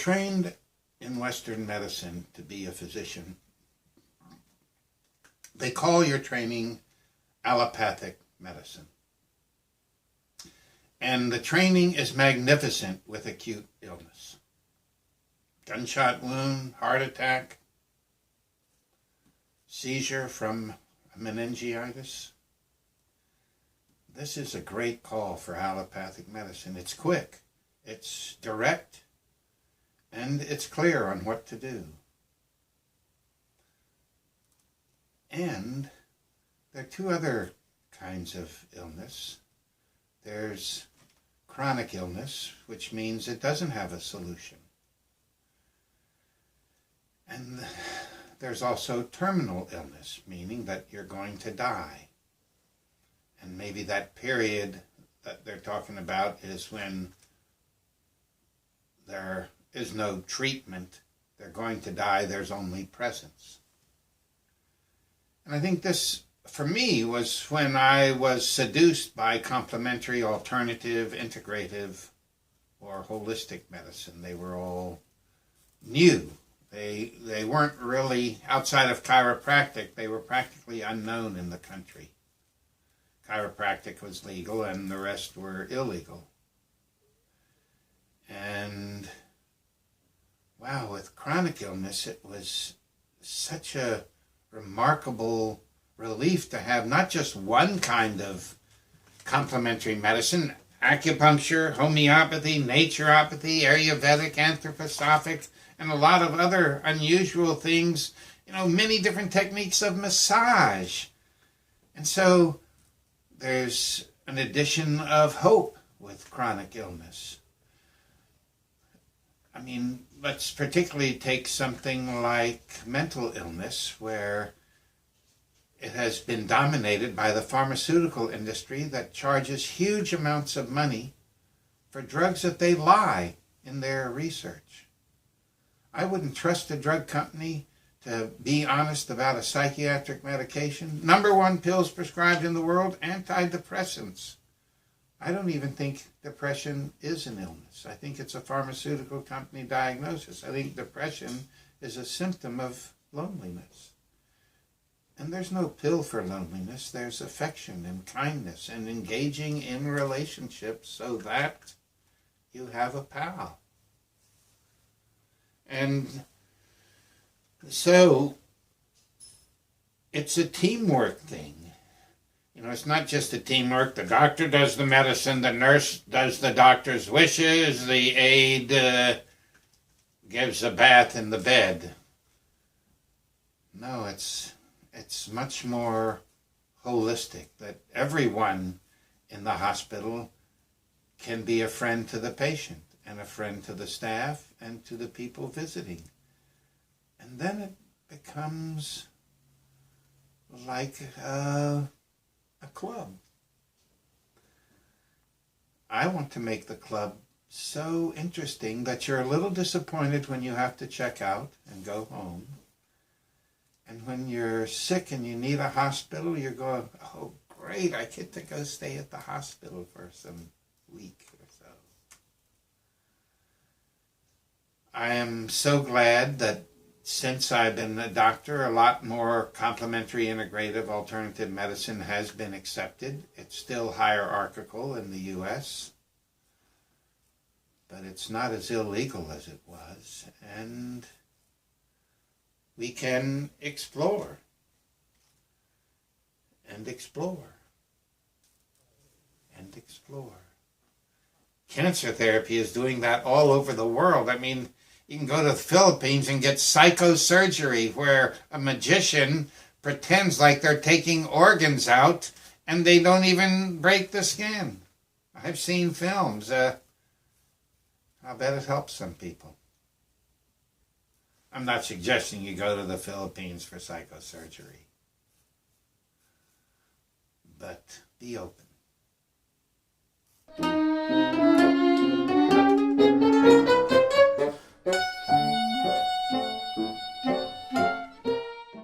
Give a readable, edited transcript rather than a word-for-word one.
trained in Western medicine to be a physician, they call your training allopathic medicine. And the training is magnificent with acute illness. Gunshot wound, heart attack, seizure from meningitis. This is a great call for allopathic medicine. It's quick, it's direct, and it's clear on what to do. And there are two other kinds of illness. There's chronic illness, which means it doesn't have a solution. And there's also terminal illness, meaning that you're going to die. And maybe that period that they're talking about is when there is no treatment. They're going to die, there's only presence. And I think this, for me, was when I was seduced by complementary, alternative, integrative, or holistic medicine. They were all new. They weren't really, outside of chiropractic, they were practically unknown in the country. Chiropractic was legal and the rest were illegal. And wow, with chronic illness, it was such a remarkable relief to have not just one kind of complementary medicine, acupuncture, homeopathy, naturopathy, Ayurvedic, anthroposophic, and a lot of other unusual things, many different techniques of massage. And so there's an addition of hope with chronic illness. I mean, let's particularly take something like mental illness, where it has been dominated by the pharmaceutical industry that charges huge amounts of money for drugs that they lie in their research. I wouldn't trust a drug company to be honest about a psychiatric medication. #1 pills prescribed in the world, antidepressants. I don't even think depression is an illness. I think it's a pharmaceutical company diagnosis. I think depression is a symptom of loneliness. And there's no pill for loneliness. There's affection and kindness and engaging in relationships so that you have a pal. And so it's a teamwork thing. It's not just a teamwork. The doctor does the medicine, the nurse does the doctor's wishes, the aide gives a bath in the bed. No, it's much more holistic, that everyone in the hospital can be a friend to the patient and a friend to the staff and to the people visiting. And then it becomes like a club. I want to make the club so interesting that you're a little disappointed when you have to check out and go home. And when you're sick and you need a hospital, you're going, oh, great, I get to go stay at the hospital for some week or so. I am so glad that since I've been a doctor, a lot more complementary, integrative, alternative medicine has been accepted. It's still hierarchical in the U.S., but it's not as illegal as it was. And we can explore and explore and explore. Cancer therapy is doing that all over the world. I mean, you can go to the Philippines and get psychosurgery, where a magician pretends like they're taking organs out and they don't even break the skin. I've seen films. I bet it helps some people. I'm not suggesting you go to the Philippines for psychosurgery, but be open.